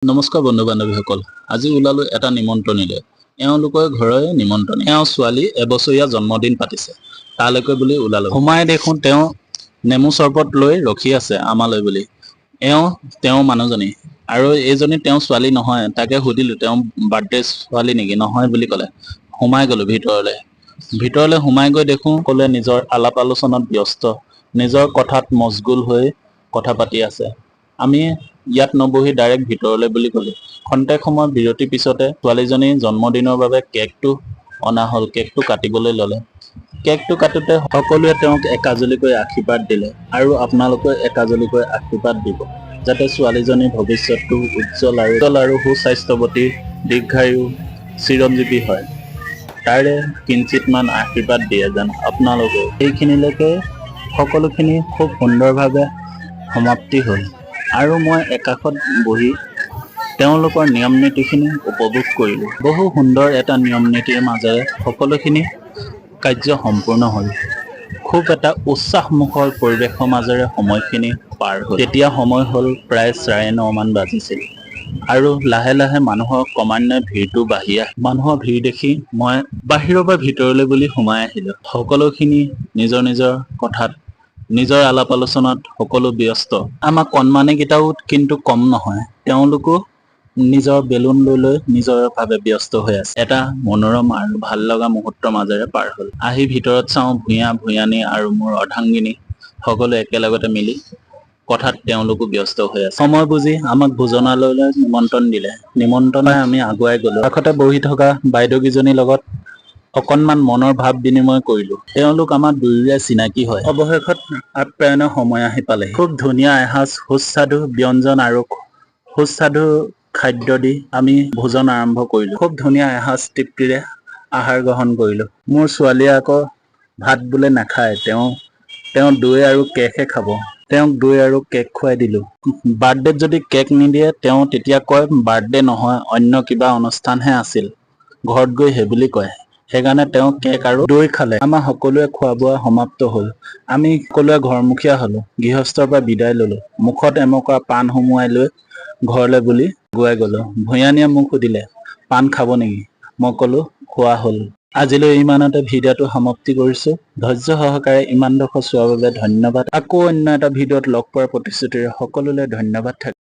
নমস্কাৰ বন্ধু বান্ধৱীসকল, আজি ওলালো এটা নিমন্ত্ৰণীলৈ। এওঁলোকৰ ঘৰৰে নিমন্ত্ৰণ। এওঁ ছোৱালী এবছৰীয়া জন্মদিন পাতিছে, তালৈকে বুলি ওলালো। সোমাই দেখোন তেওঁ নেমু চৰবত লৈ ৰখি আছে আমালৈ বুলি। তেওঁ মানুহজনী, আৰু এইজনী তেওঁ ছোৱালী নহয়। তাকে সুধিলো তেওঁ বাৰ্থডে ছোৱালী নেকি? নহয় বুলি ক'লে। সোমাই গলো ভিতৰলৈ সোমাই গৈ দেখোঁ সকলোৱে নিজৰ আলাপ আলোচনাত ব্যস্ত, নিজৰ কথাত মচগুল হৈ কথা পাতি আছে। আমি ইয়াত নবহি ডাইৰেক্ট ভিতৰলৈ বুলি ক'লো। খন্তেক সময় বিৰতিৰ পিছতে ছোৱালীজনীৰ জন্মদিনৰ বাবে কেকটো অনা হ'ল। কেকটো কাটিবলৈ ল'লে। কেকটো কাটোতে সকলোৱে তেওঁক একাজলিকৈ আশীৰ্বাদ দিলে, আৰু আপোনালোকে একাজলিকৈ আশীৰ্বাদ দিব, যাতে ছোৱালীজনীৰ ভৱিষ্যতটো উজ্জ্বল আৰু সুস্বাস্থ্যৱতী, দীৰ্ঘায়ু, চিৰঞ্জীৱী হয়। তাৰে কিঞ্চিতমান আশীৰ্বাদ দিয়ে যেন আপোনালোকে। সেইখিনিলৈকে সকলোখিনি খুব সুন্দৰভাৱে সমাপ্তি হ'ল, আৰু মই একাষত বহি তেওঁলোকৰ নিয়ম নীতিখিনি উপভোগ কৰিলোঁ। বহু সুন্দৰ এটা নিয়ম নীতিৰ মাজেৰে সকলোখিনি কাৰ্য সম্পূৰ্ণ হ'ল। খুব এটা উৎসাহমুখৰ পৰিৱেশৰ মাজেৰে সময়খিনি পাৰ হ'ল। তেতিয়া সময় হ'ল প্ৰায় 9:30 মান বাজিছিল, আৰু লাহে লাহে মানুহৰ ক্ৰমান্বয়ে ভিৰটো বাঢ়ি মানুহৰ ভিৰ দেখি মই বাহিৰৰ পৰা ভিতৰলৈ বুলি সোমাই আহিলোঁ। সকলোখিনি নিজৰ নিজৰ কথাত, নিজৰ আলাপ আলোচনাত সকলো ব্যস্ত। আমাৰ কণমানিকেইটাও কিন্তু কম নহয়, তেওঁলোকো নিজৰ বেলুন লৈ নিজৰ ভাৱে ব্যস্ত হৈ আছে। এটা মনোৰম আৰু ভাল লগা মুহূৰ্তৰ মাজেৰে পাৰ হ'ল। আহি ভিতৰত চাওঁ ভূঞানী আৰু মোৰ অৰ্ধাংগিনী সকলো একেলগতে মিলি কথাত তেওঁলোকো ব্যস্ত হৈ আছে। সময় বুজি আমাক ভোজনালয়লৈ নিমন্ত্ৰণ দিলে। নিমন্ত্ৰণে আমি আগুৱাই গলো। কাষতে বহি থকা বাইদেউকেইজনীৰ লগত অকণমান মনৰ ভাৱ বিনিময় কৰিলো। তেওঁলোক আমাৰ দুয়োৰে চিনাকি হয়। অৱশেষত আপ্যায়নৰ সময় আহি পালে। খুব ধুনীয়া এসাঁজ সুস্বাদু ব্যঞ্জন আৰু সুস্বাদু খাদ্য দি আমি ভোজন আৰম্ভ কৰিলো। খুব ধুনীয়া এসাঁজ তৃপ্তিৰে আহাৰ গ্ৰহণ কৰিলো। মোৰ ছোৱালীয়ে আকৌ ভাত বোলে নাখায়, তেওঁ দৈ আৰু কেকহে খাব। তেওঁক দৈ আৰু কেক খুৱাই দিলো। বাৰ্থডেত যদি কেক নিদিয়ে তেওঁ তেতিয়া কয় বাৰ্থডে নহয়, অন্য কিবা অনুষ্ঠানহে আছিল, ঘৰত গৈ সেইবুলি কয়। সেইকাৰণে তেওঁ কেক আৰু দৈ খালে। আমাৰ সকলোৱে খোৱা বোৱা সমাপ্ত হ'ল। আমি সকলোৱে ঘৰমুখীয়া হলো। গৃহস্থৰ পৰা বিদায় ললো। মুখত এমকা পাণ সুমুৱাই লৈ ঘৰলৈ বুলি গুৱাই গলো। ভূঞানীয়ে মোক সুধিলে পাণ খাব নেকি? মই ক'লো খোৱা হ'ল। আজিলৈ ইমানতে ভিডিঅ'টো সমাপ্তি কৰিছো। ধৈৰ্য সহকাৰে ইমানডোখৰ চোৱাৰ বাবে ধন্যবাদ। আকৌ অন্য এটা ভিডিঅ'ত লগ পোৱাৰ প্ৰতিশ্ৰুতিৰে সকলোলৈ ধন্যবাদ থাকিল।